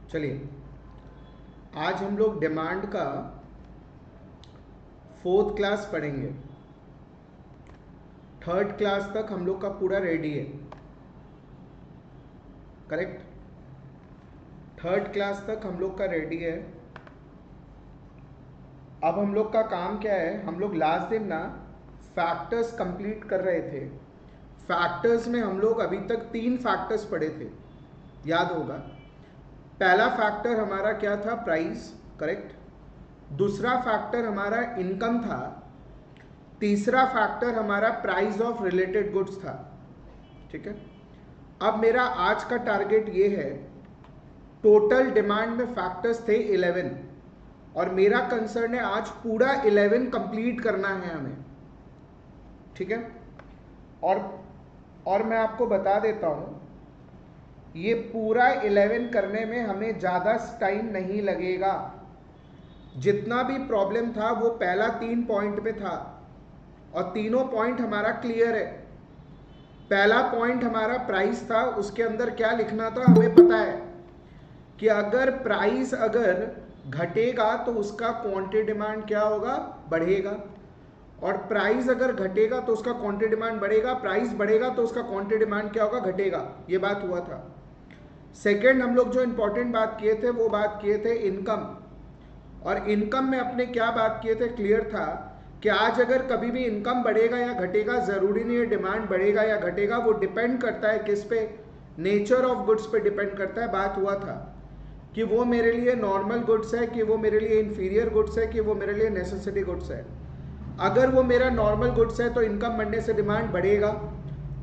चलिए, आज हम लोग डिमांड का 4th क्लास पढ़ेंगे। 3rd क्लास तक हम लोग का पूरा रेडी है, करेक्ट। 3rd क्लास तक हम लोग का रेडी है। अब हम लोग का काम क्या है, हम लोग लास्ट दिन ना फैक्टर्स कंप्लीट कर रहे थे। फैक्टर्स में हम लोग अभी तक 3 फैक्टर्स पढ़े थे, याद होगा। पहला फैक्टर हमारा क्या था, प्राइस, करेक्ट। दूसरा फैक्टर हमारा इनकम था। तीसरा फैक्टर हमारा प्राइस ऑफ रिलेटेड गुड्स था, ठीक है। अब मेरा आज का टारगेट ये है, टोटल डिमांड में फैक्टर्स थे 11 और मेरा कंसर्न है आज पूरा 11 कंप्लीट करना है हमें, ठीक है। और मैं आपको बता देता हूं, ये पूरा 11 करने में हमें ज़्यादा टाइम नहीं लगेगा। जितना भी प्रॉब्लम था वो पहला 3 पॉइंट में था और तीनों पॉइंट हमारा क्लियर है। पहला पॉइंट हमारा प्राइस था, उसके अंदर क्या लिखना था हमें पता है कि अगर प्राइस अगर घटेगा तो उसका क्वांटिटी डिमांड क्या होगा, बढ़ेगा। और प्राइस अगर घटेगा तो उसका क्वांटिटी डिमांड बढ़ेगा, प्राइस बढ़ेगा तो उसका क्वांटिटी डिमांड क्या होगा, घटेगा। ये बात हुआ था। सेकेंड, हम लोग जो इंपॉर्टेंट बात किए थे वो बात किए थे इनकम। और इनकम में अपने क्या बात किए थे, क्लियर था कि आज अगर कभी भी इनकम बढ़ेगा या घटेगा, जरूरी नहीं है डिमांड बढ़ेगा या घटेगा, वो डिपेंड करता है किस पे, नेचर ऑफ गुड्स पे डिपेंड करता है। बात हुआ था कि वो मेरे लिए नॉर्मल गुड्स है, कि वो मेरे लिए इंफीरियर गुड्स है, कि वो मेरे लिए नेसेसिटी गुड्स है। अगर वो मेरा नॉर्मल गुड्स है तो इनकम बढ़ने से डिमांड बढ़ेगा।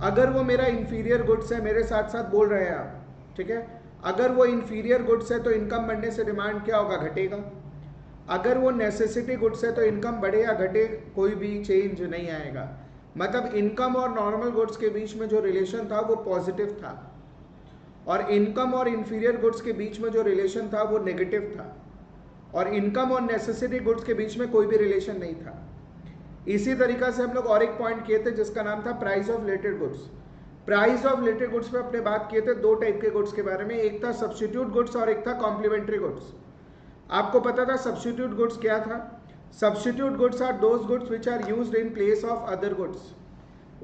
अगर वो मेरा इंफीरियर गुड्स है, मेरे साथ साथ बोल रहे हैं आप, ठीक है। अगर वो इंफीरियर गुड्स है तो इनकम बढ़ने से डिमांड क्या होगा, घटेगा। अगर वो नेसेसिटी गुड्स है तो इनकम बढ़े या घटे कोई भी चेंज नहीं आएगा। मतलब इनकम और नॉर्मल गुड्स के बीच में जो रिलेशन था वो पॉजिटिव था और इनकम और इंफीरियर गुड्स के बीच में जो रिलेशन था वो नेगेटिव था और इनकम और नेसेसिटी गुड्स के बीच में कोई भी रिलेशन नहीं था। इसी तरीका से हम लोग और एक पॉइंट किए थे जिसका नाम था price of related goods. Price of related goods में अपने बात किए थे 2 टाइप के गुड्स के बारे में, एक था सब्स्टिट्यूट गुड्स और एक था कॉम्प्लीमेंट्री गुड्स। आपको पता था सब्स्टिट्यूट गुड्स क्या था। Substitute goods are those goods which are used in place of other goods.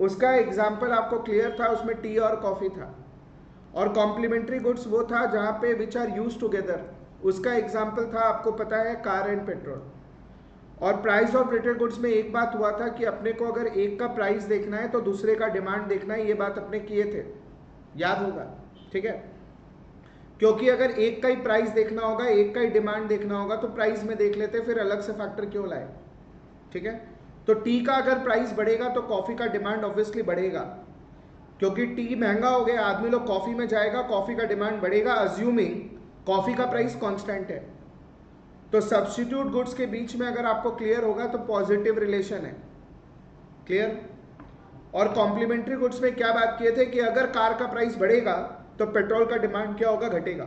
उसका एग्जांपल आपको क्लियर था, उसमें टी और कॉफी था। और कॉम्प्लीमेंट्री गुड्स वो था जहां पे विच आर यूज टुगेदर, उसका एग्जांपल था आपको पता है कार एंड पेट्रोल। और प्राइस ऑफ रिलेटेड गुड्स में एक बात हुआ था कि अपने को अगर एक का प्राइस देखना है तो दूसरे का डिमांड देखना है, ये बात अपने किए थे, याद होगा, ठीक है। क्योंकि अगर एक का ही प्राइस देखना होगा, एक का ही डिमांड देखना होगा तो प्राइस में देख लेते, फिर अलग से फैक्टर क्यों लाए, ठीक है। तो टी का अगर प्राइस बढ़ेगा तो कॉफी का डिमांड ऑब्वियसली बढ़ेगा, क्योंकि टी महंगा हो गया, आदमी लोग कॉफी में जाएगा, कॉफी का डिमांड बढ़ेगा, अज्यूमिंग कॉफी का प्राइस कांस्टेंट है। तो सब्स्टिट्यूट गुड्स के बीच में अगर आपको क्लियर होगा तो पॉजिटिव रिलेशन है, क्लियर। और कॉम्प्लीमेंट्री गुड्स में क्या बात किए थे कि अगर कार का प्राइस बढ़ेगा तो पेट्रोल का डिमांड क्या होगा, घटेगा,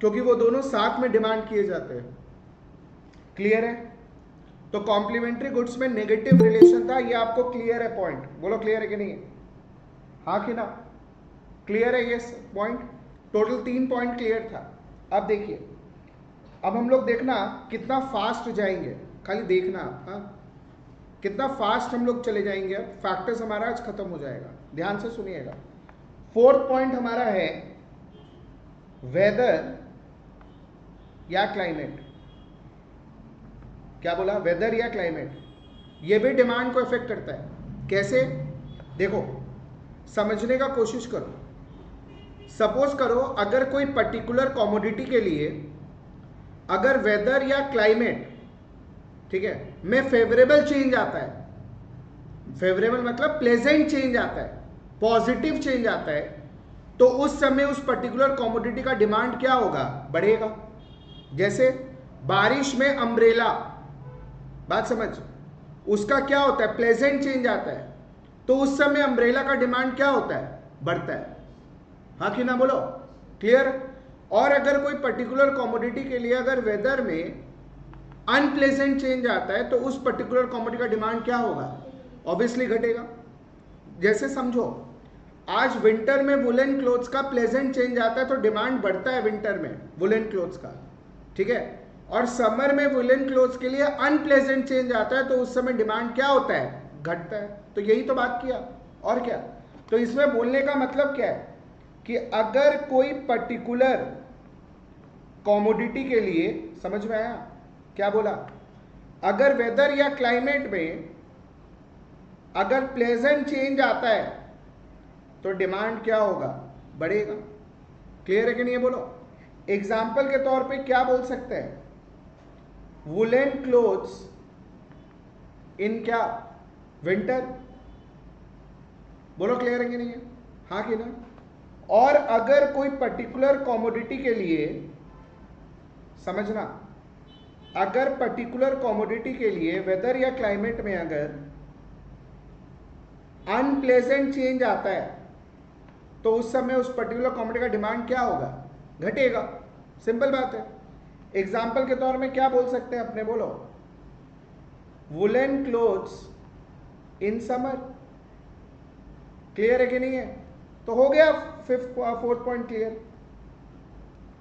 क्योंकि वो दोनों साथ में डिमांड किए जाते हैं, क्लियर है। तो कॉम्प्लीमेंट्री गुड्स में नेगेटिव रिलेशन था, ये आपको क्लियर है पॉइंट, बोलो क्लियर है कि नहीं है, हाँ कि ना, क्लियर है ये पॉइंट। टोटल 3 पॉइंट क्लियर था। अब देखिए, अब हम लोग देखना कितना फास्ट जाएंगे, खाली देखना आप, हाँ कितना फास्ट हम लोग चले जाएंगे। अब फैक्टर्स हमारा आज खत्म हो जाएगा, ध्यान से सुनिएगा। 4th पॉइंट हमारा है वेदर या क्लाइमेट। क्या बोला, वेदर या क्लाइमेट, ये भी डिमांड को इफेक्ट करता है। कैसे, देखो समझने का कोशिश करो। सपोज करो अगर कोई पर्टिकुलर कमोडिटी के लिए अगर वेदर या क्लाइमेट, ठीक है, में फेवरेबल चेंज आता है, फेवरेबल मतलब प्लेजेंट चेंज आता है, पॉजिटिव चेंज आता है, तो उस समय उस पर्टिकुलर कमोडिटी का डिमांड क्या होगा, बढ़ेगा। जैसे बारिश में अम्ब्रेला, बात समझ, उसका क्या होता है, प्लेजेंट चेंज आता है, तो उस समय अम्ब्रेला का डिमांड क्या होता है, बढ़ता है, हाँ कि ना, बोलो क्लियर। और अगर कोई पर्टिकुलर कमोडिटी के लिए अगर वेदर में अनप्लेजेंट चेंज आता है तो उस पर्टिकुलर कमोडिटी का डिमांड क्या होगा, ऑब्वियसली घटेगा। जैसे समझो आज विंटर में वुलन क्लोथ्स का प्लेजेंट चेंज आता है तो डिमांड बढ़ता है विंटर में वुलन क्लोथ्स का, ठीक है। और समर में वुलन क्लोथ्स के लिए अनप्लेजेंट चेंज आता है तो उस समय डिमांड क्या होता है, घटता है। तो यही तो बात किया, और क्या। तो इसमें बोलने का मतलब क्या है कि अगर कोई पर्टिकुलर कॉमोडिटी के लिए, समझ में आया क्या बोला, अगर वेदर या क्लाइमेट में अगर प्लेजेंट चेंज आता है तो डिमांड क्या होगा, बढ़ेगा। क्लियर है कि नहीं है, बोलो। एग्जाम्पल के तौर पे क्या बोल सकते हैं, वुलन क्लोथ्स इन क्या, विंटर। बोलो क्लियर है कि नहीं है, हाँ कि ना। और अगर कोई पर्टिकुलर कॉमोडिटी के लिए, समझना, अगर पर्टिकुलर कॉमोडिटी के लिए वेदर या क्लाइमेट में अगर अनप्लेजेंट चेंज आता है तो उस समय उस पर्टिकुलर कॉमोडिटी का डिमांड क्या होगा, घटेगा। सिंपल बात है। एग्जाम्पल के तौर में क्या बोल सकते हैं अपने, बोलो, woollen clothes in summer. Clear है कि नहीं है, तो हो गया फोर्थ पॉइंट क्लियर।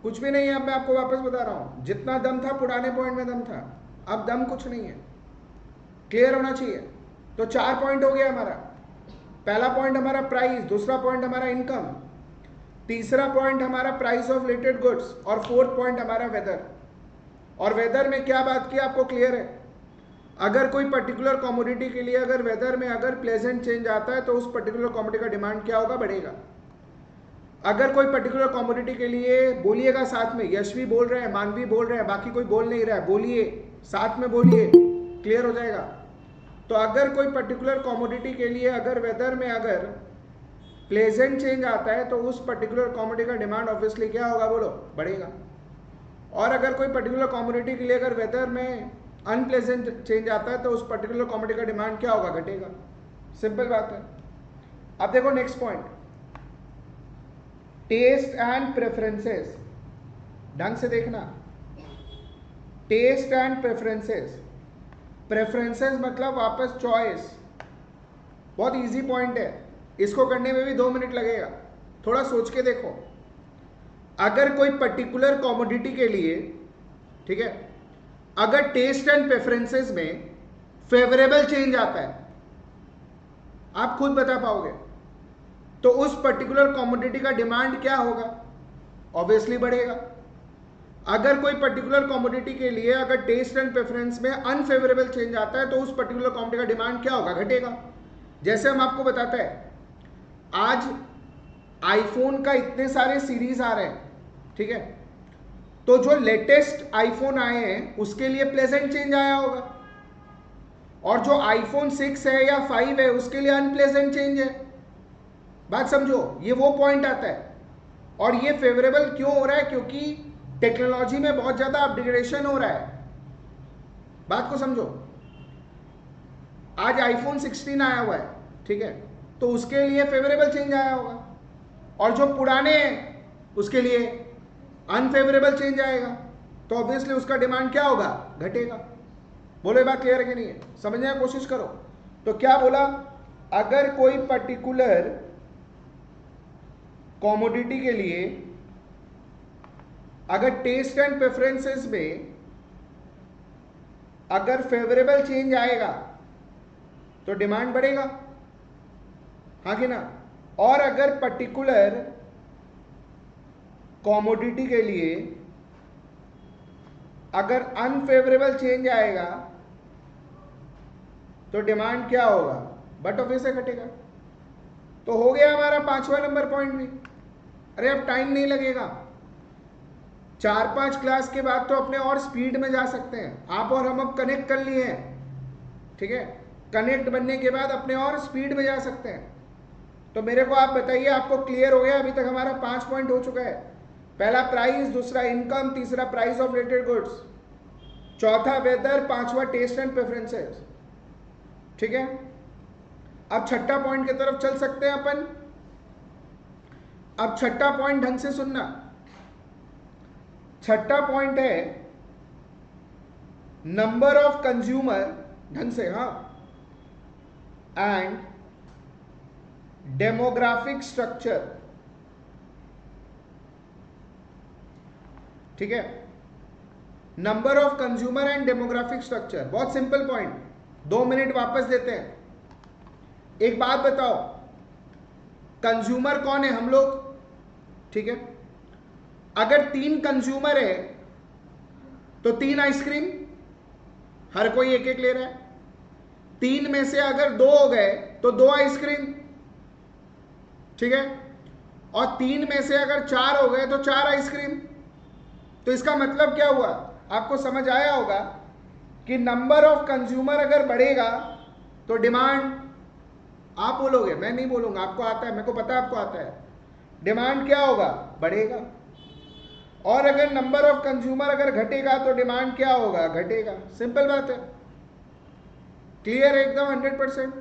कुछ भी नहीं है, अब मैं आपको वापस बता रहा हूं, जितना दम था पुराने पॉइंट में दम था, अब दम कुछ नहीं है। क्लियर होना चाहिए। तो 4 पॉइंट हो गया हमारा। पहला पॉइंट हमारा प्राइस, दूसरा पॉइंट हमारा इनकम, तीसरा पॉइंट हमारा प्राइस ऑफ रिलेटेड गुड्स, और फोर्थ पॉइंट हमारा वेदर। और वेदर में क्या बात की आपको क्लियर है, अगर कोई पर्टिकुलर कमोडिटी के लिए अगर वेदर में अगर प्लेजेंट चेंज आता है तो उस पर्टिकुलर कमोडिटी का डिमांड क्या होगा, बढ़ेगा। अगर कोई पर्टिकुलर कमोडिटी के लिए, बोलिएगा साथ में, यशवी बोल रहे हैं, मानवी बोल रहे हैं, बाकी कोई बोल नहीं रहा है, बोलिए साथ में, बोलिए, क्लियर हो जाएगा। तो अगर कोई पर्टिकुलर कमोडिटी के लिए अगर वेदर में अगर प्लेजेंट चेंज आता है तो उस पर्टिकुलर कमोडिटी का डिमांड ऑब्वियसली क्या होगा, बोलो, बढ़ेगा। और अगर कोई पर्टिकुलर कमोडिटी के लिए अगर वेदर में अनप्लेजेंट चेंज आता है तो उस पर्टिकुलर कमोडिटी का डिमांड क्या होगा, घटेगा। सिंपल बात है। अब देखो next point, taste and preferences. ढंग से देखना, टेस्ट एंड प्रेफरेंसेस। प्रेफरेंसेस मतलब वापस चॉइस। बहुत इजी पॉइंट है, इसको करने में भी 2 मिनट लगेगा, थोड़ा सोच के देखो। अगर कोई पर्टिकुलर कमोडिटी के लिए, ठीक है, अगर टेस्ट एंड प्रेफरेंसेस में फेवरेबल चेंज आता है, आप खुद बता पाओगे, तो उस पर्टिकुलर कमोडिटी का डिमांड क्या होगा, ऑब्वियसली बढ़ेगा। अगर कोई पर्टिकुलर कमोडिटी के लिए अगर टेस्ट एंड प्रेफरेंस में अनफेवरेबल चेंज आता है तो उस पर्टिकुलर कमोडिटी का डिमांड क्या होगा, घटेगा। जैसे हम आपको बताते हैं, आज आईफोन का इतने सारे सीरीज आ रहे हैं, ठीक है, तो जो लेटेस्ट आईफोन आए हैं उसके लिए प्लेजेंट चेंज आया होगा, और जो आईफोन 6 है या 5 है उसके लिए अनप्लेजेंट चेंज है। बात समझो, ये वो पॉइंट आता है। और ये फेवरेबल क्यों हो रहा है, क्योंकि टेक्नोलॉजी में बहुत ज्यादा अपग्रेडेशन हो रहा है। बात को समझो, आज आईफोन 16 आया हुआ है, ठीक है, तो उसके लिए फेवरेबल चेंज आया होगा, और जो पुराने हैं उसके लिए अनफेवरेबल चेंज आएगा, तो ऑब्वियसली उसका डिमांड क्या होगा, घटेगा। बोलो ये बात क्लियर है कि नहीं है, समझने की कोशिश करो। तो क्या बोला, अगर कोई पर्टिकुलर कमोडिटी के लिए अगर टेस्ट एंड प्रेफरेंसेस में अगर फेवरेबल चेंज आएगा तो डिमांड बढ़ेगा, हाँ कि ना। और अगर पर्टिकुलर कमोडिटी के लिए अगर अनफेवरेबल चेंज आएगा तो डिमांड क्या होगा, बट ऑब्वियसली घटेगा। तो हो गया हमारा 5वां नंबर पॉइंट भी। अरे अब टाइम नहीं लगेगा, 4-5 क्लास के बाद तो अपने और स्पीड में जा सकते हैं। आप और हम अब कनेक्ट कर लिए हैं, ठीक है, कनेक्ट बनने के बाद अपने और स्पीड में जा सकते हैं। तो मेरे को आप बताइए, आपको क्लियर हो गया? अभी तक हमारा 5 पॉइंट हो चुका है। पहला प्राइस, दूसरा इनकम, तीसरा प्राइस ऑफ रिलेटेड गुड्स, चौथा वेदर, 5वां टेस्ट एंड प्रेफरेंसेस, ठीक है। अब छठा पॉइंट की तरफ चल सकते हैं अपन। अब छठा पॉइंट ढंग से सुनना, छठा पॉइंट है नंबर ऑफ कंज्यूमर, ढंग से, हाँ, एंड डेमोग्राफिक स्ट्रक्चर, ठीक है, number of consumer and demographic structure, बहुत सिंपल पॉइंट, 2 मिनट वापस देते हैं। एक बात बताओ, कंज्यूमर कौन है? हम लोग, ठीक है। अगर 3 कंज्यूमर है तो 3 आइसक्रीम, हर कोई एक एक ले रहा है। 3 में से अगर 2 हो गए तो 2 आइसक्रीम, ठीक है। और 3 में से अगर 4 हो गए तो 4 आइसक्रीम। तो इसका मतलब क्या हुआ? आपको समझ आया होगा कि नंबर ऑफ कंज्यूमर अगर बढ़ेगा तो डिमांड, आप बोलोगे, मैं नहीं बोलूंगा, आपको आता है, मेरे को पता है आपको आता है, डिमांड क्या होगा? बढ़ेगा। और अगर नंबर ऑफ कंज्यूमर अगर घटेगा तो डिमांड क्या होगा? घटेगा। सिंपल बात है, क्लियर है एकदम 100%।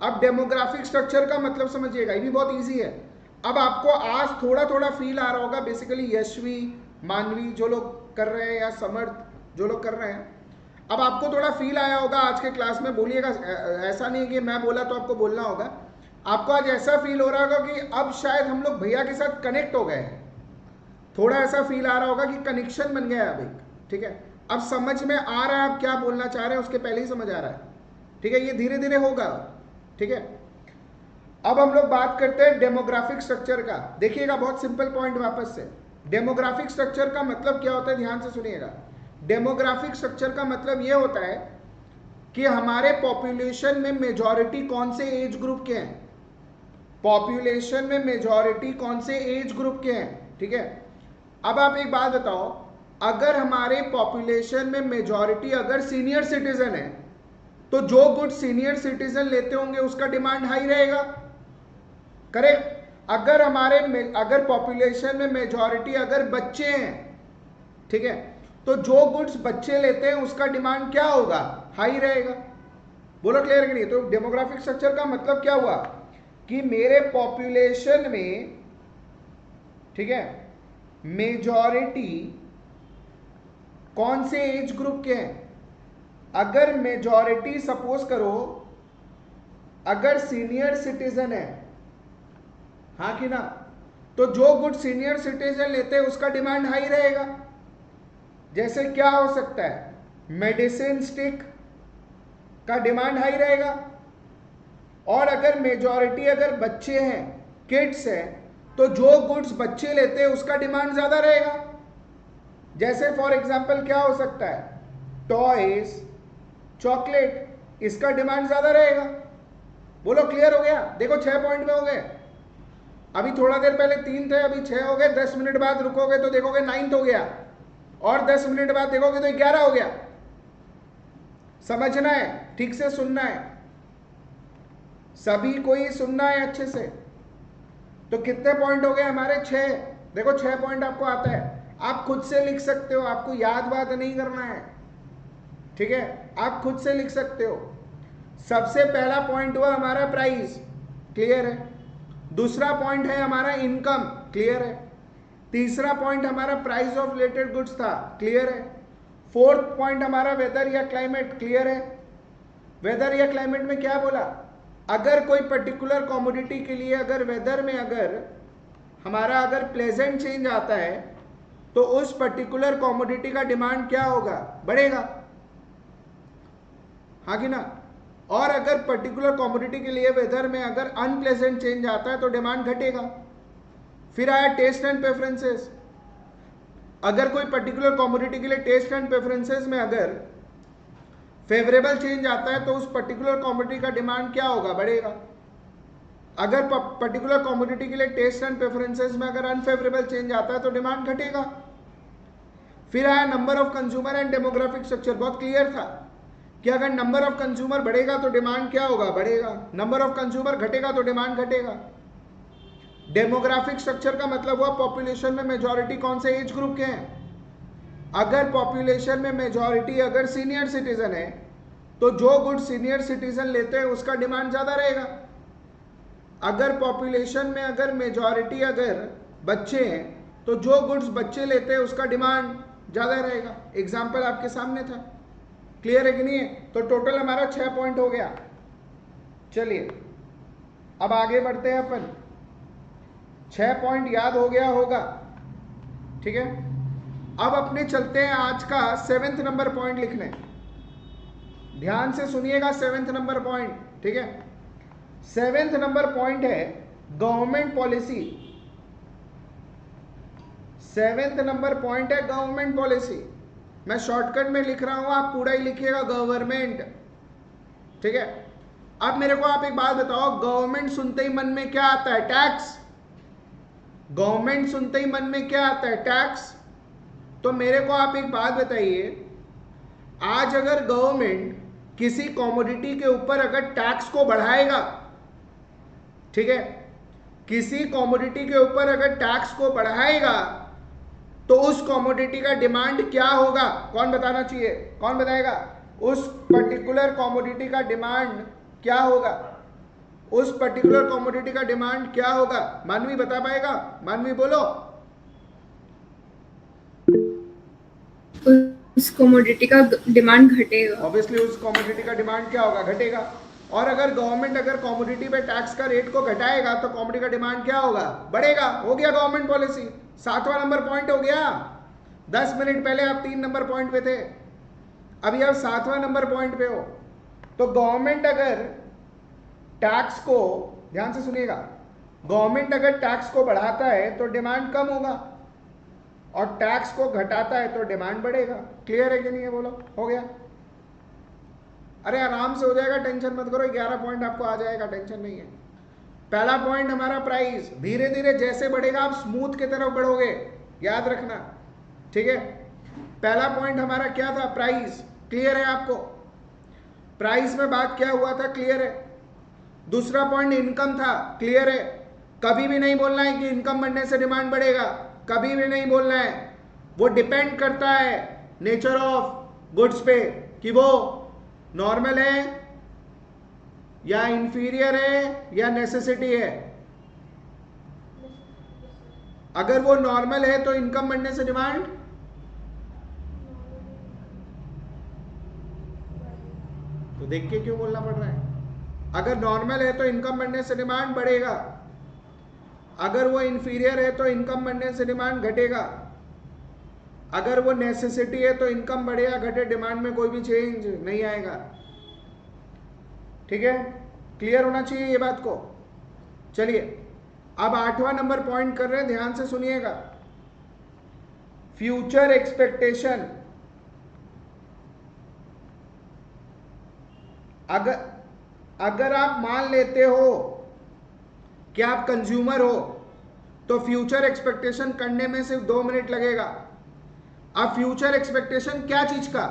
अब डेमोग्राफिक स्ट्रक्चर का मतलब समझिएगा, ये भी बहुत इजी है। अब आपको आज थोड़ा थोड़ा फील आ रहा होगा, बेसिकली यशवी, मानवी जो लोग कर रहे हैं या समर्थ जो लोग कर रहे हैं, अब आपको थोड़ा फील आया होगा आज के क्लास में। बोलिएगा, ऐसा नहीं कि मैं बोला तो आपको बोलना होगा। आपको आज ऐसा फील हो रहा होगा कि अब शायद हम लोग भैया के साथ कनेक्ट हो गए हैं। थोड़ा ऐसा फील आ रहा होगा कि कनेक्शन बन गया है अभी, ठीक है। अब समझ में आ रहा है आप क्या बोलना चाह रहे हैं, उसके पहले ही समझ आ रहा है, ठीक है। ये धीरे धीरे होगा, ठीक है। अब हम लोग बात करते हैं डेमोग्राफिक स्ट्रक्चर का। देखिएगा, बहुत सिंपल पॉइंट वापस से, डेमोग्राफिक स्ट्रक्चर का मतलब क्या होता है, ध्यान से सुनिएगा। डेमोग्राफिक स्ट्रक्चर का मतलब यह होता है कि हमारे पॉपुलेशन में मेजॉरिटी कौन से एज ग्रुप के हैं, पॉपुलेशन में मेजॉरिटी कौन से एज ग्रुप के हैं, ठीक है। अब आप एक बात बताओ, अगर हमारे पॉपुलेशन में मेजॉरिटी अगर सीनियर सिटीजन है तो जो गुड्स सीनियर सिटीजन लेते होंगे उसका डिमांड हाई रहेगा, करेक्ट। अगर पॉपुलेशन में मेजॉरिटी अगर बच्चे हैं, ठीक है, तो जो गुड्स बच्चे लेते हैं उसका डिमांड क्या होगा? हाई रहेगा। बोलो क्लियर कि नहीं? तो डेमोग्राफिक स्ट्रक्चर का मतलब क्या हुआ कि मेरे पॉपुलेशन में, ठीक है, मेजॉरिटी कौन से एज ग्रुप के हैं। अगर मेजॉरिटी सपोज करो अगर सीनियर सिटीजन है, हाँ कि ना, तो जो गुड सीनियर सिटीजन लेते हैं उसका डिमांड हाई रहेगा। जैसे क्या हो सकता है, मेडिसिन स्टिक का डिमांड हाई रहेगा। और अगर मेजॉरिटी अगर बच्चे हैं, किड्स हैं, तो जो गुड्स बच्चे लेते हैं उसका डिमांड ज्यादा रहेगा। जैसे फॉर एग्जांपल क्या हो सकता है, टॉयज, चॉकलेट, इसका डिमांड ज्यादा रहेगा। बोलो क्लियर हो गया? देखो 6 पॉइंट में हो गए। अभी थोड़ा देर पहले 3 थे, अभी 6 हो गए। 10 मिनट बाद रुकोगे तो देखोगे 9th हो गया, और 10 मिनट बाद देखोगे तो 11 हो गया। समझना है, ठीक से सुनना है, सभी को ही सुनना है अच्छे से। तो कितने पॉइंट हो गए हमारे? 6। देखो 6 पॉइंट आपको आता है, आप खुद से लिख सकते हो, आपको याद बात नहीं करना है, ठीक है, आप खुद से लिख सकते हो। सबसे पहला पॉइंट हुआ हमारा प्राइस, क्लियर है। दूसरा पॉइंट है हमारा इनकम, क्लियर है। तीसरा पॉइंट हमारा प्राइस ऑफ रिलेटेड गुड्स था, क्लियर है। फोर्थ पॉइंट हमारा वेदर या क्लाइमेट, क्लियर है। वेदर या क्लाइमेट में क्या बोला, अगर कोई पर्टिकुलर कमोडिटी के लिए अगर वेदर में अगर हमारा अगर प्लेजेंट चेंज आता है तो उस पर्टिकुलर कमोडिटी का डिमांड क्या होगा? बढ़ेगा, हाँ कि ना। और अगर पर्टिकुलर कमोडिटी के लिए वेदर में अगर अनप्लेजेंट चेंज आता है तो डिमांड घटेगा। फिर आया टेस्ट एंड प्रेफरेंसेस। अगर कोई पर्टिकुलर कमोडिटी के लिए टेस्ट एंड प्रेफरेंसेस में अगर फेवरेबल चेंज आता है तो उस पर्टिकुलर कमोडिटी का डिमांड क्या होगा? बढ़ेगा। अगर पर्टिकुलर कमोडिटी के लिए टेस्ट एंड प्रेफरेंसेस में अगर अनफेवरेबल चेंज आता है तो डिमांड घटेगा। फिर आया number of consumer and demographic structure. बहुत क्लियर था कि अगर नंबर ऑफ कंज्यूमर बढ़ेगा तो डिमांड क्या होगा? बढ़ेगा। नंबर ऑफ कंज्यूमर घटेगा तो डिमांड घटेगा। डेमोग्राफिक स्ट्रक्चर का मतलब हुआ पॉपुलेशन में मेजॉरिटी कौन से एज ग्रुप के हैं। अगर पॉपुलेशन में मेजॉरिटी अगर सीनियर सिटीजन है तो जो गुड्स सीनियर सिटीजन लेते हैं उसका डिमांड ज्यादा रहेगा। अगर पॉपुलेशन में अगर मेजॉरिटी अगर बच्चे हैं तो जो गुड्स बच्चे लेते हैं उसका डिमांड ज्यादा रहेगा। एग्जाम्पल आपके सामने था, क्लियर है कि नहीं है? तो टोटल हमारा 6 पॉइंट हो गया। चलिए अब आगे बढ़ते हैं अपन। 6 पॉइंट याद हो गया होगा, ठीक है। अब अपने चलते हैं आज का 7th नंबर पॉइंट लिखने। ध्यान से सुनिएगा 7th नंबर पॉइंट, ठीक है। 7th नंबर पॉइंट है government policy. 7th number point है गवर्नमेंट पॉलिसी। मैं शॉर्टकट में लिख रहा हूं, आप पूरा ही लिखिएगा गवर्नमेंट, ठीक है। अब मेरे को आप एक बात बताओ, गवर्नमेंट सुनते ही मन में क्या आता है? टैक्स। गवर्नमेंट सुनते ही मन में क्या आता है? टैक्स। तो मेरे को आप एक बात बताइए, आज अगर गवर्नमेंट किसी कॉमोडिटी के ऊपर अगर टैक्स को बढ़ाएगा, ठीक है, किसी कॉमोडिटी के ऊपर अगर टैक्स को बढ़ाएगा तो उस कॉमोडिटी का डिमांड क्या होगा? कौन बताना चाहिए? कौन बताएगा? उस पर्टिकुलर कॉमोडिटी का डिमांड क्या होगा? उस पर्टिकुलर कॉमोडिटी का डिमांड क्या होगा? मानवी बता पाएगा? मानवी बोलो। उस कमोडिटी का डिमांड घटेगा। ऑब्वियसली उस कॉमोडिटी का डिमांड क्या होगा? घटेगा। और अगर गवर्नमेंट अगर कॉमोडिटी पे टैक्स का रेट को घटाएगा तो कॉमोडिटी का डिमांड क्या होगा? बढ़ेगा। हो गया गवर्नमेंट पॉलिसी। 7वां नंबर पॉइंट हो गया। 10 मिनट पहले आप 3 नंबर पॉइंट पे थे, अभी आप 7वां नंबर पॉइंट पे हो। तो गवर्नमेंट अगर टैक्स को, ध्यान से सुनिएगा, गवर्नमेंट अगर टैक्स को बढ़ाता है तो डिमांड कम होगा और टैक्स को घटाता है तो डिमांड बढ़ेगा। क्लियर है कि नहीं है? बोलो। हो गया? अरे आराम से हो जाएगा, टेंशन मत करो। 11 पॉइंट आपको आ जाएगा, टेंशन नहीं है। पहला पॉइंट हमारा प्राइस। धीरे धीरे जैसे बढ़ेगा आप स्मूथ की तरफ बढ़ोगे, याद रखना, ठीक है। पहला पॉइंट हमारा क्या था? प्राइस। क्लियर है आपको? प्राइस में बात क्या हुआ था? क्लियर है। दूसरा पॉइंट इनकम था। क्लियर है। कभी भी नहीं बोलना है कि इनकम बढ़ने से डिमांड बढ़ेगा, कभी भी नहीं बोलना है। वो डिपेंड करता है नेचर ऑफ गुड्स पे कि वो नॉर्मल है या इंफीरियर है या नेसेसिटी है। अगर वो नॉर्मल है तो इनकम बढ़ने से डिमांड, तो देख के क्यों बोलना पड़ रहा है? अगर नॉर्मल है तो इनकम बढ़ने से डिमांड बढ़ेगा, अगर वो इंफीरियर है तो इनकम बढ़ने से डिमांड घटेगा, अगर वो नेसेसिटी है तो इनकम बढ़े या घटे डिमांड में कोई भी चेंज नहीं आएगा। ठीक है, क्लियर होना चाहिए ये बात को। चलिए अब 8वां नंबर पॉइंट कर रहे हैं, ध्यान से सुनिएगा। Future expectation. अगर आप मान लेते हो कि आप कंज्यूमर हो तो फ्यूचर एक्सपेक्टेशन करने में सिर्फ 2 मिनट लगेगा। अब फ्यूचर एक्सपेक्टेशन क्या चीज का?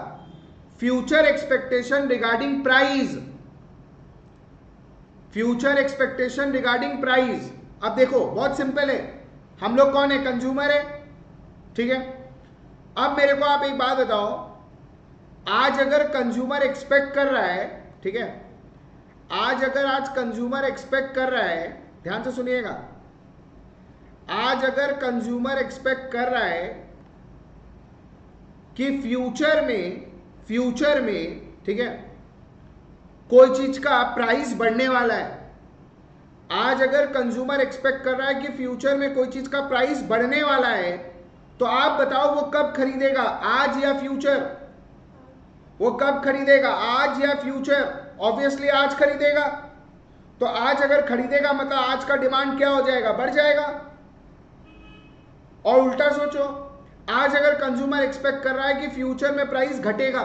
Future expectation regarding price. Future expectation regarding price. अब देखो बहुत सिंपल है, हम लोग कौन है? कंज्यूमर है, ठीक है। अब मेरे को आप एक बात बताओ, आज अगर कंज्यूमर एक्सपेक्ट कर रहा है, ठीक है, आज कंज्यूमर एक्सपेक्ट कर रहा है, ध्यान से सुनिएगा, आज अगर कंज्यूमर एक्सपेक्ट कर रहा है कि फ्यूचर में ठीक है कोई चीज का प्राइस बढ़ने वाला है, आज अगर कंज्यूमर एक्सपेक्ट कर रहा है कि फ्यूचर में कोई चीज का प्राइस बढ़ने वाला है, तो आप बताओ वो कब खरीदेगा, आज या फ्यूचर? वो कब खरीदेगा, आज या फ्यूचर? ऑब्वियसली आज खरीदेगा। तो आज अगर खरीदेगा मतलब आज का डिमांड क्या हो जाएगा? बढ़ जाएगा। और उल्टा सोचो, आज अगर कंज्यूमर एक्सपेक्ट कर रहा है कि फ्यूचर में प्राइस घटेगा,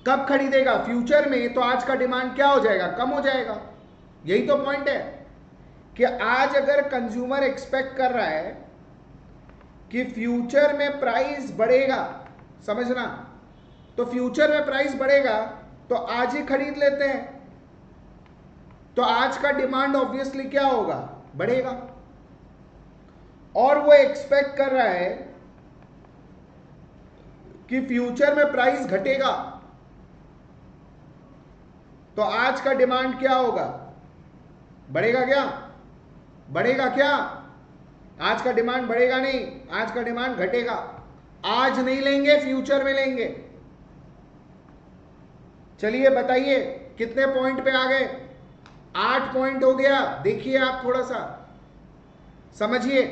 कब खरीदेगा? फ्यूचर में, तो आज का डिमांड क्या हो जाएगा? कम हो जाएगा। यही तो पॉइंट है कि आज अगर कंज्यूमर एक्सपेक्ट कर रहा है कि फ्यूचर में प्राइस बढ़ेगा, समझना, तो फ्यूचर में प्राइस बढ़ेगा तो आज ही खरीद लेते हैं, तो आज का डिमांड ऑब्वियसली क्या होगा? बढ़ेगा। और वो एक्सपेक्ट कर रहा है कि फ्यूचर में प्राइस घटेगा, तो आज का डिमांड क्या होगा? बढ़ेगा क्या? बढ़ेगा क्या? आज का डिमांड बढ़ेगा नहीं, आज का डिमांड घटेगा। आज नहीं लेंगे, फ्यूचर में लेंगे। चलिए बताइए कितने पॉइंट पे आ गए? 8 पॉइंट हो गया, देखिए आप थोड़ा सा समझिए,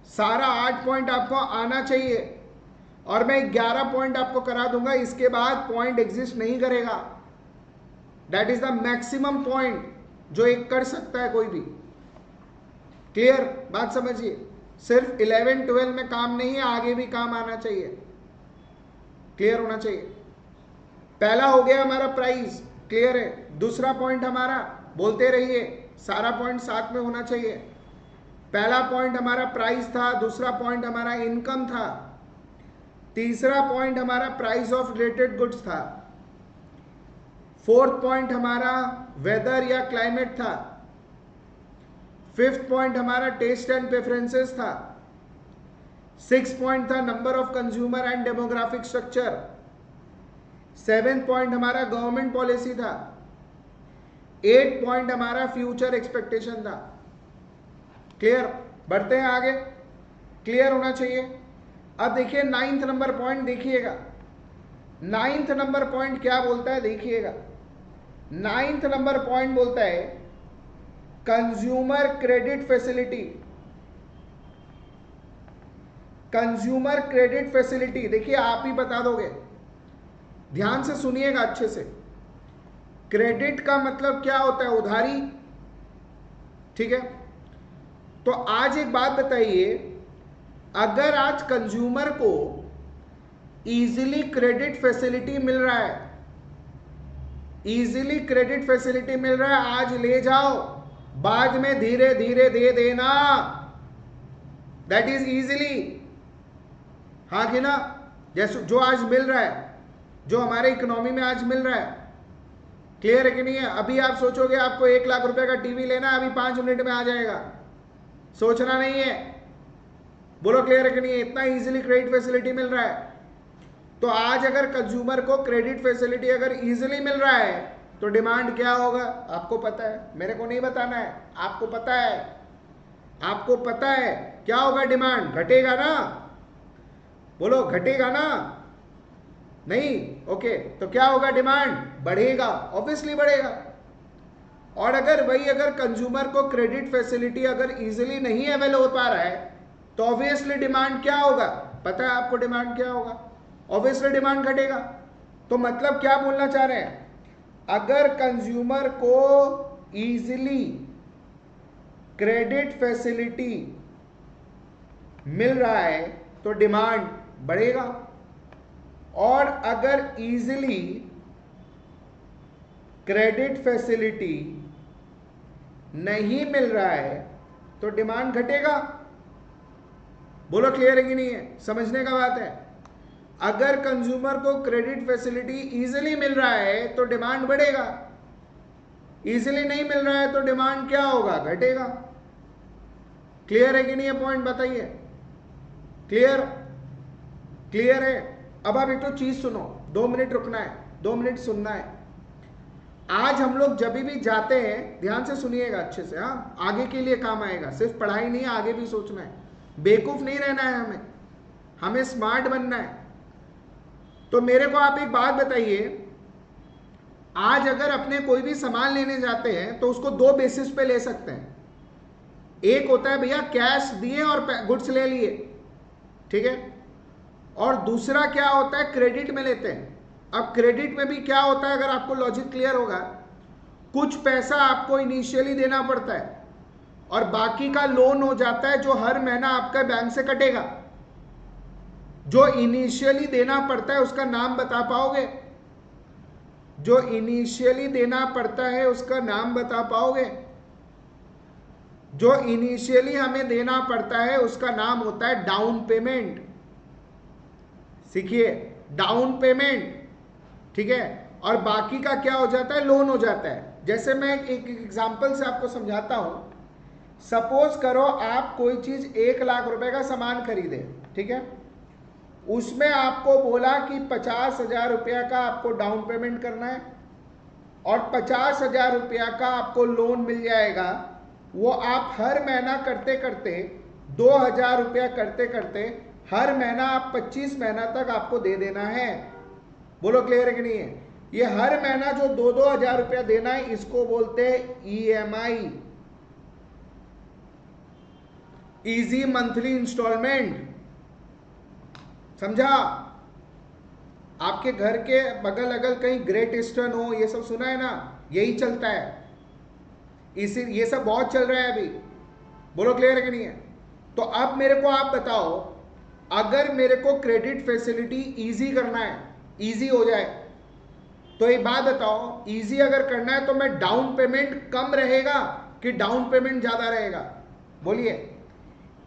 सारा 8 पॉइंट आपको आना चाहिए और मैं 11 पॉइंट आपको करा दूंगा, इसके बाद पॉइंट एग्जिस्ट नहीं करेगा। That is the maximum point जो एक कर सकता है कोई भी। क्लियर बात समझिए, सिर्फ 11 12 में काम नहीं है, आगे भी काम आना चाहिए, क्लियर होना चाहिए। पहला हो गया हमारा प्राइस, क्लियर है। दूसरा पॉइंट हमारा, बोलते रहिए, सारा पॉइंट साथ में होना चाहिए। पहला पॉइंट हमारा प्राइस था, दूसरा पॉइंट हमारा इनकम था, तीसरा पॉइंट हमारा प्राइस ऑफ रिलेटेड गुड्स था, फोर्थ पॉइंट हमारा वेदर या क्लाइमेट था, फिफ्थ पॉइंट हमारा टेस्ट एंड प्रेफरेंसेस था, सिक्स पॉइंट था number of consumer and demographic structure, seventh point हमारा गवर्नमेंट पॉलिसी था, एट पॉइंट हमारा फ्यूचर एक्सपेक्टेशन था। क्लियर, बढ़ते हैं आगे, क्लियर होना चाहिए। अब देखिए 9th नंबर पॉइंट देखिएगा, 9th नंबर पॉइंट क्या बोलता है देखिएगा। 9th नंबर पॉइंट बोलता है consumer credit facility. Consumer credit facility, देखिए आप ही बता दोगे, ध्यान से सुनिएगा अच्छे से। क्रेडिट का मतलब क्या होता है? उधारी, ठीक है। तो आज एक बात बताइए, अगर आज कंज्यूमर को इजीली क्रेडिट फैसिलिटी मिल रहा है, इजीली क्रेडिट फैसिलिटी मिल रहा है, आज ले जाओ, बाद में धीरे धीरे दे देना, दैट इज इजीली, हाँ कि ना? जैसे जो आज मिल रहा है, जो हमारे इकोनॉमी में आज मिल रहा है, क्लियर है कि नहीं है? अभी आप सोचोगे आपको 1 लाख रुपए का टीवी लेना है, अभी 5 मिनट में आ जाएगा, सोचना नहीं है। बोलो क्लियर है कि नहीं है? इतना इजीली क्रेडिट फैसिलिटी मिल रहा है। तो आज अगर कंज्यूमर को क्रेडिट फैसिलिटी अगर इजीली मिल रहा है तो डिमांड क्या होगा? आपको पता है, मेरे को नहीं बताना है, आपको पता है, आपको पता है क्या होगा? डिमांड घटेगा ना? बोलो घटेगा ना? नहीं, ओके, तो क्या होगा? डिमांड बढ़ेगा, ऑब्वियसली बढ़ेगा। और अगर वही अगर कंज्यूमर को क्रेडिट फैसिलिटी अगर इजीली नहीं अवेल हो पा रहा है तो ऑब्वियसली डिमांड क्या होगा? पता है आपको डिमांड क्या होगा? ऑब्वियसली डिमांड घटेगा। तो मतलब क्या बोलना चाह रहे हैं? अगर कंज्यूमर को इजीली क्रेडिट फैसिलिटी मिल रहा है तो डिमांड बढ़ेगा, और अगर इजीली क्रेडिट फैसिलिटी नहीं मिल रहा है तो डिमांड घटेगा। बोलो क्लियर है कि नहीं है? समझने का बात है। अगर कंज्यूमर को क्रेडिट फैसिलिटी इजीली मिल रहा है तो डिमांड बढ़ेगा, इजीली नहीं मिल रहा है तो डिमांड क्या होगा? घटेगा। क्लियर है कि नहीं है? पॉइंट बताइए। क्लियर, क्लियर है? अब आप एक तो चीज सुनो, 2 मिनट रुकना है, 2 मिनट सुनना है। आज हम लोग जब भी जाते हैं, ध्यान से सुनिएगा अच्छे से, हाँ, आगे के लिए काम आएगा, सिर्फ पढ़ाई नहीं, आगे भी सोचना है, बेवकूफ नहीं रहना है, हमें स्मार्ट बनना है। तो मेरे को आप एक बात बताइए, आज अगर अपने कोई भी सामान लेने जाते हैं तो उसको 2 बेसिस पे ले सकते हैं। एक होता है भैया कैश दिए और गुड्स ले लिए, ठीक है, और दूसरा क्या होता है? क्रेडिट में लेते हैं। अब क्रेडिट में भी क्या होता है, अगर आपको लॉजिक क्लियर होगा, कुछ पैसा आपको इनिशियली देना पड़ता है और बाकी का लोन हो जाता है जो हर महीना आपका बैंक से कटेगा। जो इनिशियली देना पड़ता है उसका नाम बता पाओगे? जो इनिशियली देना पड़ता है उसका नाम बता पाओगे? जो इनिशियली हमें देना पड़ता है उसका नाम होता है डाउन पेमेंट। सीखिए, डाउन पेमेंट, ठीक है, और बाकी का क्या हो जाता है? लोन हो जाता है। जैसे मैं एक एग्जांपल से आपको समझाता हूं। सपोज करो आप कोई चीज 1 लाख रुपए का सामान खरीदे, ठीक है, उसमें आपको बोला कि 50,000 रुपया का आपको डाउन पेमेंट करना है और 50,000 रुपया का आपको लोन मिल जाएगा। वो आप हर महीना करते करते 2,000 रुपया करते करते हर महीना आप 25 महीना तक आपको दे देना है। बोलो क्लियर है कि नहीं है? ये हर महीना जो 2-2 हजार रुपया देना है, इसको बोलते हैं ईएमआई, इजी मंथली इंस्टॉलमेंट। समझा? आपके घर के बगल अगल कहीं ग्रेट ईस्टर्न हो, ये सब सुना है ना, यही चलता है। इसी ये सब बहुत चल रहा है अभी। बोलो क्लियर है कि नहीं है? तो अब मेरे को आप बताओ, अगर मेरे को क्रेडिट फैसिलिटी इजी करना है, इजी हो जाए, तो एक बात बताओ, इजी अगर करना है तो मैं डाउन पेमेंट कम रहेगा कि डाउन पेमेंट ज्यादा रहेगा? बोलिए,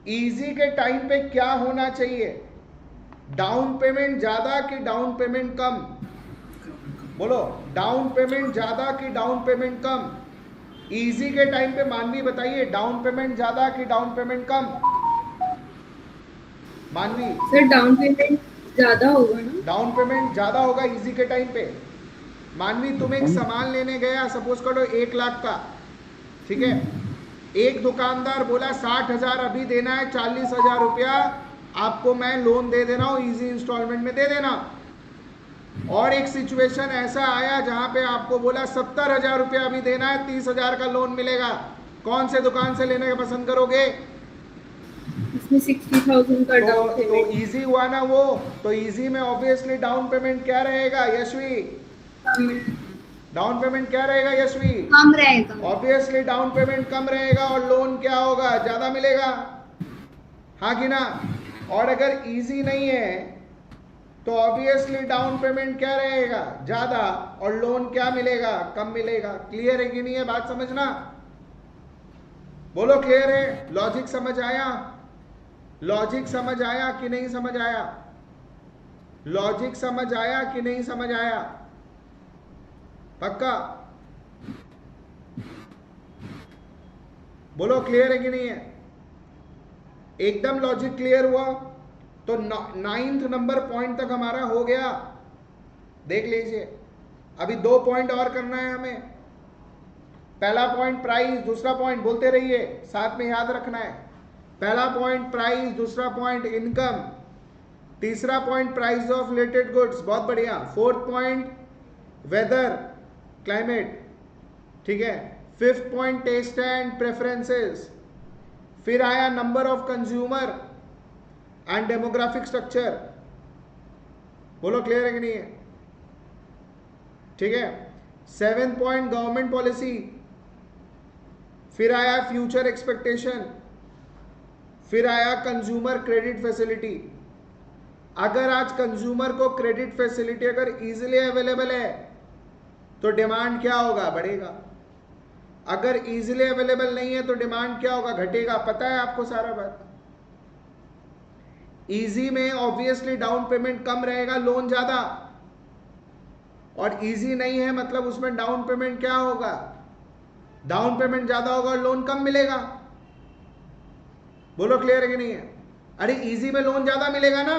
इजी के टाइम पे क्या होना चाहिए? डाउन पेमेंट ज्यादा कि डाउन पेमेंट कम? बोलो, डाउन पेमेंट ज्यादा कि डाउन पेमेंट कम? इजी के टाइम पे मानवी बताइए, डाउन पेमेंट ज्यादा कि डाउन पेमेंट कम? मानवी सर डाउन पेमेंट ज्यादा होगा ना? डाउन पेमेंट ज्यादा होगा इजी के टाइम पे। मानवी तुम एक सामान लेने गया, सपोज करो 1 लाख का, ठीक है, एक दुकानदार बोला 60,000 अभी देना है, 40,000 रुपया आपको मैं लोन दे दे रहा हूं, इजी इंस्टॉलमेंट में दे देना। और एक सिचुएशन ऐसा आया जहां पे आपको बोला 70,000 रुपया अभी देना है, 30,000 का लोन मिलेगा। कौन से दुकान से लेने का पसंद करोगे? इसमें 60,000 का डाउन तो पेमेंट इजी हुआ ना वो। तो इजी में ऑब्वियसली डाउन पेमेंट क्या रहेगा यशवी? डाउन पेमेंट क्या रहेगा यशवी? कम रहेगा। ऑब्वियसली डाउन पेमेंट कम रहेगा और लोन क्या होगा? ज्यादा मिलेगा। हाँ कि ना? और अगर इजी नहीं है तो ऑब्वियसली डाउन पेमेंट क्या रहेगा? ज्यादा, और लोन क्या मिलेगा? कम मिलेगा। क्लियर है कि नहीं है बात? समझना। बोलो क्लियर है? लॉजिक समझ आया? लॉजिक समझ आया कि नहीं समझ आया? लॉजिक समझ आया कि नहीं समझ आया? पक्का? बोलो क्लियर है कि नहीं है? एकदम लॉजिक क्लियर हुआ? तो 9th नंबर पॉइंट तक हमारा हो गया। देख लीजिए, अभी 2 पॉइंट और करना है हमें। पहला पॉइंट प्राइस, दूसरा पॉइंट बोलते रहिए, साथ में याद रखना है। पहला पॉइंट प्राइस, दूसरा पॉइंट इनकम, तीसरा point price of related goods, बहुत बढ़िया। 4th पॉइंट वेदर, क्लाइमेट, ठीक है। 5th point taste and preferences. फिर आया number of consumer and demographic structure. बोलो क्लियर है कि नहीं है? ठीक है। 7th point government policy. फिर आया फ्यूचर एक्सपेक्टेशन। फिर आया कंज्यूमर क्रेडिट फैसिलिटी। अगर आज कंज्यूमर को क्रेडिट फैसिलिटी अगर इजीली अवेलेबल है तो डिमांड क्या होगा? बढ़ेगा। अगर इजीली अवेलेबल नहीं है तो डिमांड क्या होगा? घटेगा। पता है आपको सारा बात? इजी में ऑब्वियसली डाउन पेमेंट कम रहेगा, लोन ज्यादा। और इजी नहीं है मतलब उसमें डाउन पेमेंट क्या होगा? डाउन पेमेंट ज्यादा होगा और लोन कम मिलेगा। बोलो क्लियर है कि नहीं है? अरे इजी में लोन ज्यादा मिलेगा ना,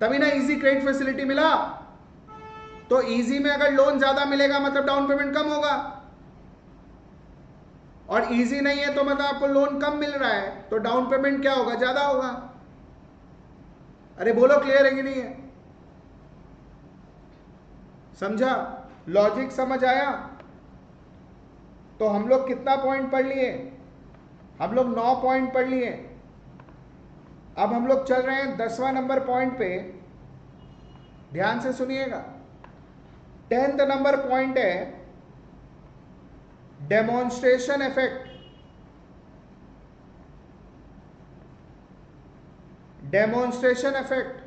तभी ना इजी क्रेडिट फैसिलिटी मिला। तो इजी में अगर लोन ज्यादा मिलेगा मतलब डाउन पेमेंट कम होगा, और इजी नहीं है तो मतलब आपको लोन कम मिल रहा है तो डाउन पेमेंट क्या होगा? ज्यादा होगा। अरे बोलो क्लियर है कि नहीं है? समझा? लॉजिक समझ आया? तो हम लोग कितना पॉइंट पढ़ लिए? हम लोग 9 पॉइंट पढ़ लिए। अब हम लोग चल रहे हैं 10वां नंबर पॉइंट पे। ध्यान से सुनिएगा। 10th नंबर पॉइंट है डेमोन्स्ट्रेशन इफेक्ट। डेमोन्स्ट्रेशन इफेक्ट,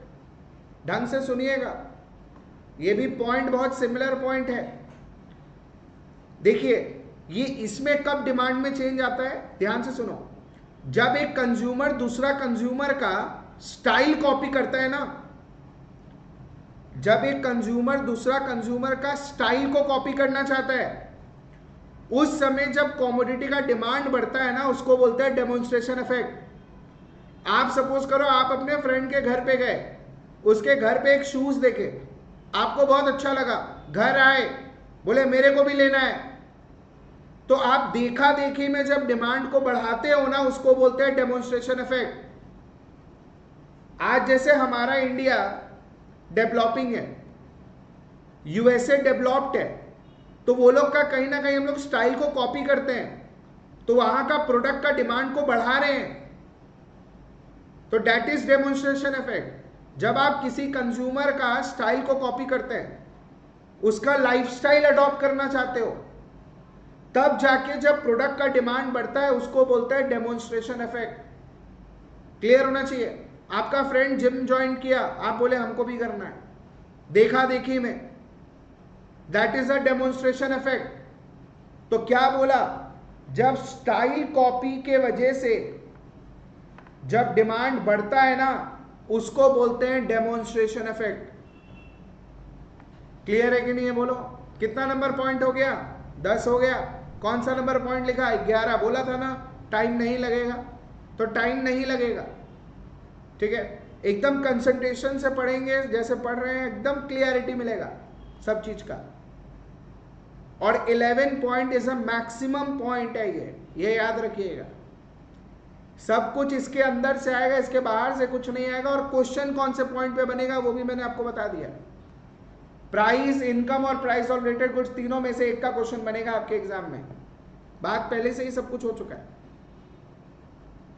ढंग से सुनिएगा, ये भी पॉइंट बहुत सिमिलर पॉइंट है। देखिए, ये इसमें कब डिमांड में चेंज आता है? ध्यान से सुनो। जब एक कंज्यूमर दूसरा कंज्यूमर का स्टाइल कॉपी करता है ना, जब एक कंज्यूमर दूसरा कंज्यूमर का स्टाइल को कॉपी करना चाहता है, उस समय जब कमोडिटी का डिमांड बढ़ता है ना, उसको बोलते हैं डेमोन्स्ट्रेशन इफेक्ट। आप सपोज करो आप अपने फ्रेंड के घर पे गए, उसके घर पे एक शूज देखे, आपको बहुत अच्छा लगा, घर आए, बोले मेरे को भी लेना है, तो आप देखा देखी में जब डिमांड को बढ़ाते हो ना, उसको बोलते हैं डेमोन्स्ट्रेशन इफेक्ट। आज जैसे हमारा इंडिया डेवलपिंग है, यूएसए डेवलप्ड है, तो वो लोग का कहीं ना कहीं हम लोग स्टाइल को कॉपी करते हैं, तो वहां का प्रोडक्ट का डिमांड को बढ़ा रहे हैं, तो डेट इज डेमोन्स्ट्रेशन इफेक्ट। जब आप किसी कंज्यूमर का स्टाइल को कॉपी करते हैं, उसका लाइफस्टाइल अडॉप्ट करना चाहते हो, तब जाके जब प्रोडक्ट का डिमांड बढ़ता है, उसको बोलते हैं डेमोन्स्ट्रेशन इफेक्ट। क्लियर होना चाहिए। आपका फ्रेंड जिम ज्वाइन किया, आप बोले हमको भी करना है, देखा देखी में, that is a demonstration effect. तो क्या बोला, जब स्टाइल कॉपी के वजह से जब डिमांड बढ़ता है ना, उसको बोलते हैं डेमोन्स्ट्रेशन इफेक्ट। क्लियर है कि नहीं है, बोलो। कितना नंबर पॉइंट हो गया? 10 हो गया। कौन सा नंबर पॉइंट लिखा? 11। बोला था ना टाइम नहीं लगेगा, तो टाइम नहीं लगेगा, ठीक है। एकदम कंसंट्रेशन से पढ़ेंगे, जैसे पढ़ रहे हैं, एकदम क्लियरिटी मिलेगा सब चीज का। और 11 point is a maximum point है, ये याद रखिएगा। सब कुछ इसके अंदर से आएगा, इसके बाहर से कुछ नहीं आएगा। और क्वेश्चन कौन से पॉइंट पे बनेगा वो भी मैंने आपको बता दिया। प्राइस, इनकम और प्राइस ऑफ रिलेटेड गुड्स, तीनों में से एक का क्वेश्चन बनेगा आपके एग्जाम में। बात पहले से ही सब कुछ हो चुका है।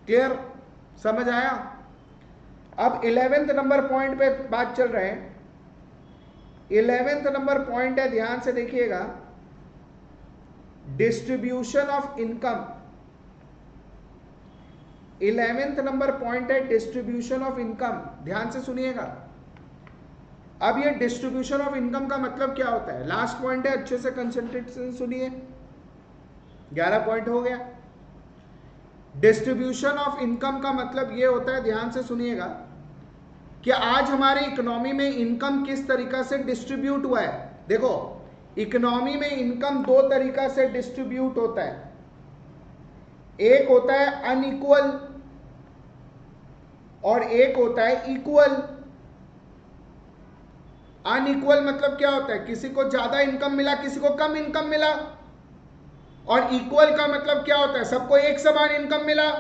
क्लियर, समझ आया? अब 11th नंबर पॉइंट पे बात चल रहे हैं। 11th नंबर पॉइंट है, ध्यान से देखिएगा, distribution of income. 11th number point है डिस्ट्रीब्यूशन ऑफ इनकम। ध्यान से सुनिएगा। अब ये डिस्ट्रीब्यूशन ऑफ इनकम का मतलब क्या होता है? लास्ट पॉइंट है, अच्छे से कंसंट्रेट से सुनिए। 11 पॉइंट हो गया। डिस्ट्रीब्यूशन ऑफ इनकम का मतलब ये होता है, ध्यान से सुनिएगा, कि आज हमारे इकोनॉमी में इनकम किस तरीका से डिस्ट्रीब्यूट हुआ है। देखो, इकोनॉमी में इनकम दो तरीका से डिस्ट्रीब्यूट होता है। एक होता है अनइक्वल और एक होता है इक्वल। अनइक्वल मतलब क्या होता है? किसी को ज्यादा इनकम मिला, किसी को कम इनकम मिला। और इक्वल का मतलब क्या होता है? सबको एक समान इनकम मिला।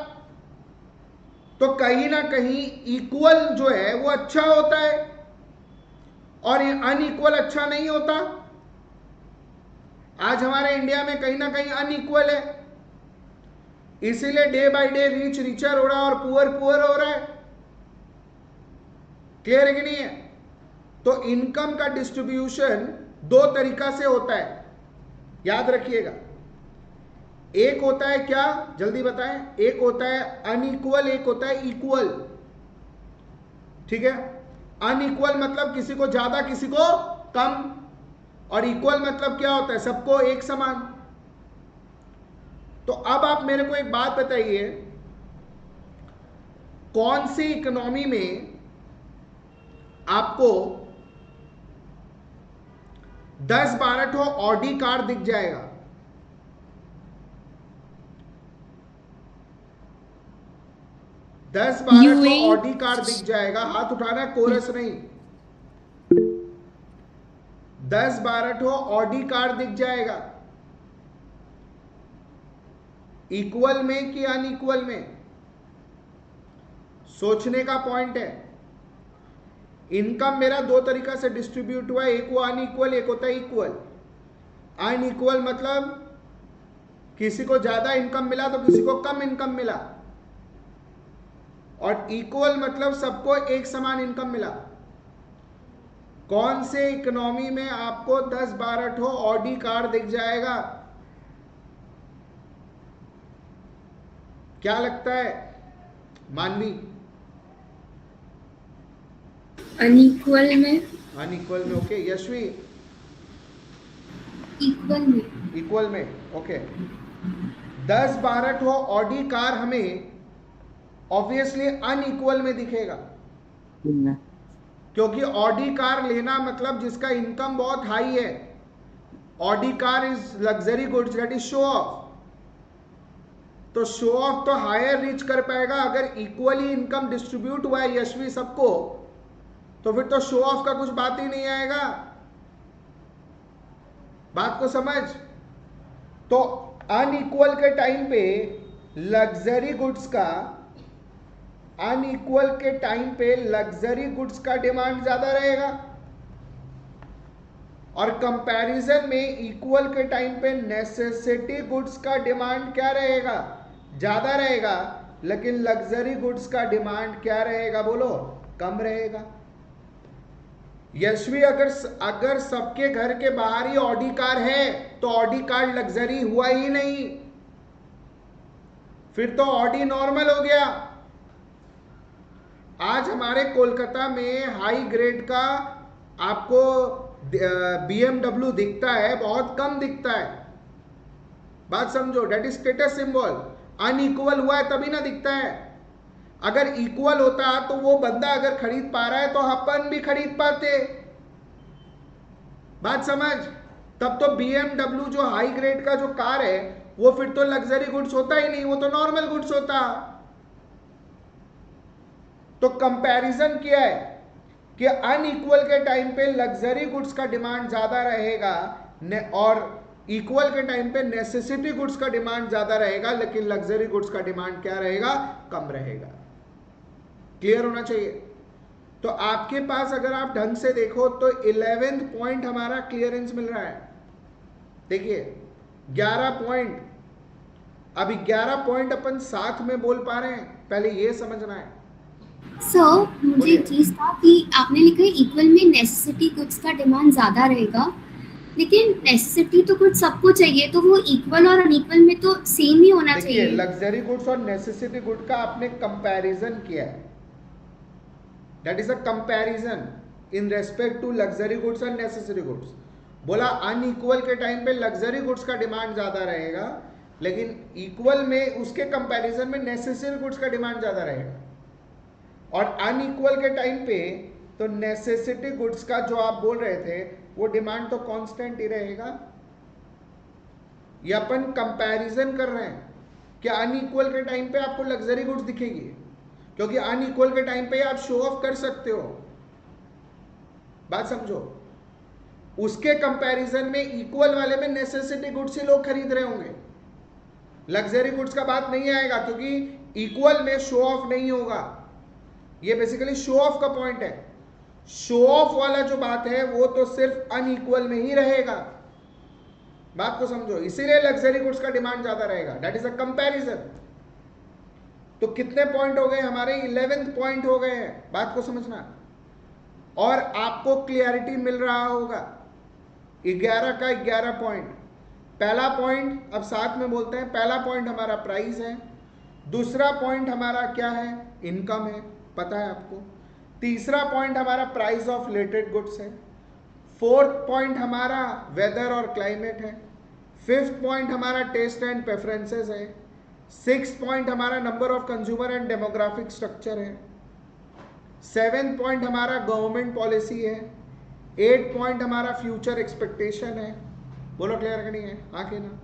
तो कहीं ना कहीं इक्वल जो है वो अच्छा होता है और अनइक्वल अच्छा नहीं होता। आज हमारे इंडिया में कहीं ना कहीं अनइक्वल है, इसीलिए day by day rich richer हो रहा है और पुअर पुअर हो रहा है। क्लियर है कि नहीं है? तो इनकम का डिस्ट्रीब्यूशन दो तरीका से होता है, याद रखिएगा। एक होता है क्या, जल्दी बताएं? एक होता है अनइक्वल, एक होता है इक्वल। ठीक है। अनइक्वल मतलब किसी को ज्यादा किसी को कम, और इक्वल मतलब क्या होता है? सबको एक समान। तो अब आप मेरे को एक बात बताइए, कौन सी इकोनॉमी में आपको 10-12 ठो ऑडी कार दिख जाएगा? 10-12 ठो ऑडी कार दिख जाएगा? हाथ उठाना, कोरस नहीं। 10-12 ठो ऑडी कार दिख जाएगा, इक्वल में कि अनइक्वल में? सोचने का पॉइंट है। इनकम मेरा दो तरीका से डिस्ट्रीब्यूट हुआ है, एक वो अनइक्वल, एक होता है इक्वल। अनइक्वल मतलब किसी को ज्यादा इनकम मिला तो किसी को कम इनकम मिला, और इक्वल मतलब सबको एक समान इनकम मिला। कौन से इकोनॉमी में आपको 10-12 ठो ऑडी कार दिख जाएगा? क्या लगता है मानवी? अनइक्वल में। अनइक्वल में, ओके। यशवी? इक्वल में। इक्वल में, ओके। 10-12 ठो ऑडी कार हमें ऑब्वियसली अनइक्वल में दिखेगा, क्योंकि ऑडी कार लेना मतलब जिसका इनकम बहुत हाई है। Audi car is luxury goods, that is show off. तो शो ऑफ तो हायर रीच कर पाएगा। अगर इक्वली इनकम डिस्ट्रीब्यूट हुआ है यशवी सबको, तो फिर तो शो ऑफ का कुछ बात ही नहीं आएगा। बात को समझ। तो अनइक्वल के टाइम पे लग्जरी गुड्स का, अनइक्वल के टाइम पे लग्जरी गुड्स का डिमांड ज्यादा रहेगा। और कंपैरिजन में इक्वल के टाइम पे नेसेसिटी गुड्स का डिमांड क्या रहेगा, ज्यादा रहेगा, लेकिन लग्जरी गुड्स का डिमांड क्या रहेगा, बोलो, कम रहेगा। यशवी, अगर सबके घर के बाहर ही ऑडी कार है तो ऑडी कार लग्जरी हुआ ही नहीं, फिर तो ऑडी नॉर्मल हो गया। आज हमारे कोलकाता में हाई ग्रेड का आपको BMW दिखता है, बहुत कम दिखता है। बात समझो, that is status symbol. Unequal हुआ है तभी ना दिखता है। अगर इक्वल होता तो वो बंदा अगर खरीद पा रहा है तो अपन भी खरीद पाते। बात समझ, तब तो BMW जो हाई ग्रेड का जो कार है वो फिर तो लग्जरी गुड्स होता ही नहीं, वो तो नॉर्मल गुड्स होता। तो कंपैरिजन क्या है कि अनइक्वल के टाइम पे लग्जरी गुड्स का डिमांड ज्यादा रहेगा और इक्वल के टाइम पे नेसेसिटी गुड्स का डिमांड ज्यादा रहेगा, लेकिन लग्जरी गुड्स का डिमांड क्या रहेगा, कम रहेगा। क्लियर होना चाहिए। तो आपके पास अगर आप ढंग से देखो तो 11th पॉइंट हमारा क्लियरेंस मिल रहा है। देखिए 11 पॉइंट, अभी 11 पॉइंट अपन साथ में बोल पा रहे हैं, पहले ये समझना है। सर मुझे एक चीज था कि आपने लिखा है इक्वल में नेसेसिटी गुड्स का डिमांड ज्यादा रहेगा, लेकिन नेसेसिटी तो कुछ सबको चाहिए, तो वो इक्वल और अनइक्वल में तो सेम ही होना देखिए चाहिए। लग्जरी गुड्स और नेसेसिटी गुड का आपने कंपैरिजन किया है, that is a comparison in respect to luxury goods and necessity goods. बोला अनइक्वल के टाइम पे लग्जरी गुड्स का डिमांड ज्यादा रहेगा, लेकिन इक्वल में उसके कंपैरिजन में नेसेसरी गुड्स का डिमांड ज्यादा रहेगा। और अनइक्वल के टाइम पे तो नेसेसिटी गुड्स का जो आप बोल रहे थे वो डिमांड तो कांस्टेंट ही रहेगा। ये अपन कंपैरिजन कर रहे हैं कि अनइक्वल के टाइम पे आपको लग्जरी गुड्स दिखेगी, क्योंकि अनइक्वल के टाइम पे आप शो ऑफ कर सकते हो। बात समझो, उसके कंपैरिजन में इक्वल वाले में नेसेसिटी गुड्स ही लोग खरीद रहे होंगे, लग्जरी गुड्स का बात नहीं आएगा, क्योंकि इक्वल में शो ऑफ नहीं होगा। ये बेसिकली शो ऑफ का पॉइंट है। शो ऑफ वाला जो बात है वो तो सिर्फ अनइक्वल में ही रहेगा। बात को समझो, इसीलिए लग्जरी गुड्स का डिमांड ज्यादा रहेगा, दैट इज अ कंपैरिजन। तो कितने पॉइंट हो गए हमारे, 11th पॉइंट हो गए हैं। बात को समझना, और आपको क्लियरिटी मिल रहा होगा 11 का 11 पॉइंट। पहला पॉइंट अब साथ में बोलते हैं, पहला पॉइंट हमारा प्राइस है, दूसरा पॉइंट हमारा क्या है, इनकम है, पता है आपको। तीसरा पॉइंट हमारा प्राइस ऑफ रिलेटेड गुड्स है। फोर्थ पॉइंट हमारा वेदर और क्लाइमेट है। फिफ्थ पॉइंट हमारा टेस्ट एंड प्रेफरेंसेस है। सिक्स पॉइंट हमारा number of consumer and demographic structure है। सेवेंथ पॉइंट हमारा गवर्नमेंट पॉलिसी है। 8 पॉइंट हमारा फ्यूचर एक्सपेक्टेशन है। बोलो क्लियर करनी है, हाँ कि ना।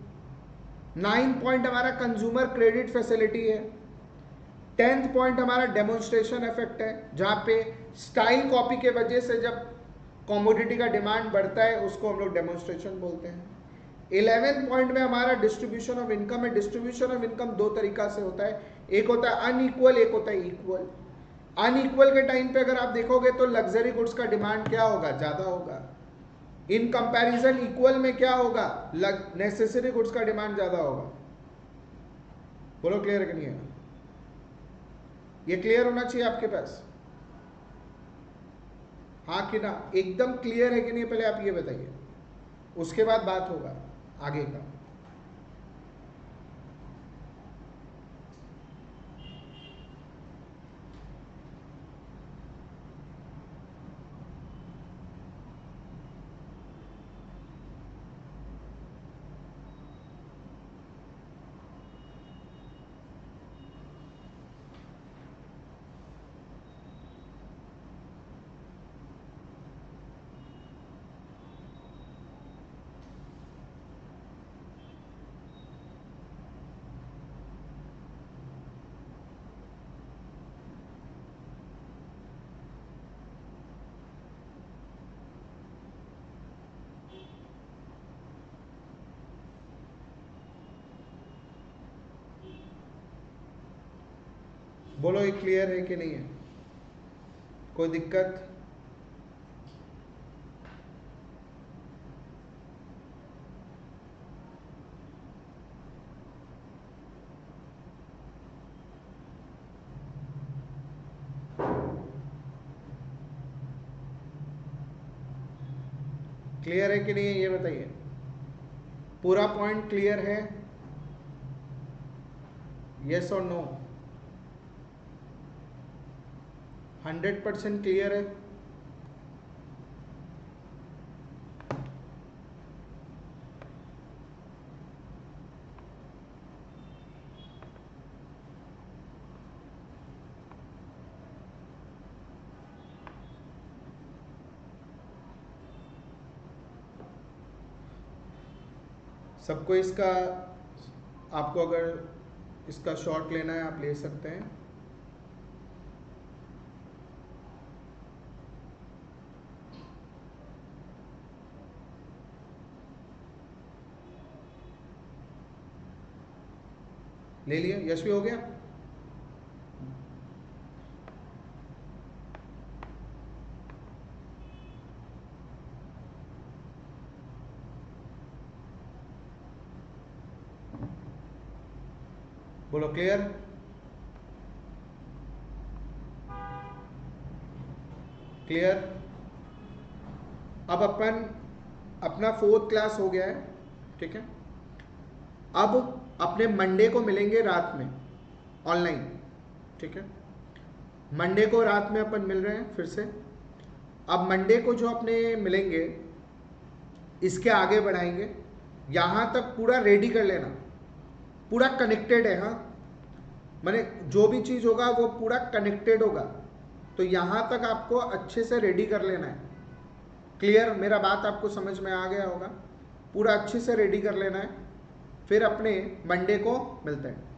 9 पॉइंट हमारा कंज्यूमर क्रेडिट फैसिलिटी है। 10th पॉइंट हमारा डेमोन्स्ट्रेशन इफेक्ट है, जहां पे स्टाइल कॉपी के वजह से जब कॉमोडिटी का डिमांड बढ़ता है उसको हम लोग डेमोन्स्ट्रेशन बोलते हैं। 11th पॉइंट में हमारा डिस्ट्रीब्यूशन ऑफ इनकम है। डिस्ट्रीब्यूशन ऑफ इनकम दो तरीका से होता है, एक होता है अनइक्वल, एक होता है इक्वल। अनइक्वल के टाइम पे अगर आप देखोगे तो लग्जरी गुड्स का डिमांड क्या होगा, ज्यादा होगा। इन कंपैरिजन इक्वल में क्या होगा, नेसेसरी गुड्स का डिमांड ज्यादा होगा। बोलो क्लियर कि नहीं है, ये क्लियर होना चाहिए आपके पास, हाँ कि ना। एकदम क्लियर है कि नहीं, पहले आप ये बताइए, उसके बाद बात होगा आगे का। बोलो ये क्लियर है कि नहीं है, कोई दिक्कत? क्लियर है कि नहीं है ये बताइए, पूरा पॉइंट क्लियर है? यस और नो? 100% क्लियर है? सबको इसका, आपको अगर इसका शॉर्ट लेना है आप ले सकते हैं। ले लिया? यशवी हो गया? बोलो क्लियर? क्लियर? अब अपन अपना 4th क्लास हो गया है, ठीक है? अब अपने मंडे को मिलेंगे रात में ऑनलाइन, ठीक है? मंडे को रात में अपन मिल रहे हैं फिर से। अब मंडे को जो अपने मिलेंगे इसके आगे बढ़ाएंगे, यहां तक पूरा रेडी कर लेना, पूरा कनेक्टेड है। हाँ, माने जो भी चीज होगा वो पूरा कनेक्टेड होगा, तो यहां तक आपको अच्छे से रेडी कर लेना है। क्लियर? मेरा बात आपको समझ में आ गया होगा? पूरा अच्छे से रेडी कर लेना है, फिर अपने मंडे को मिलते हैं।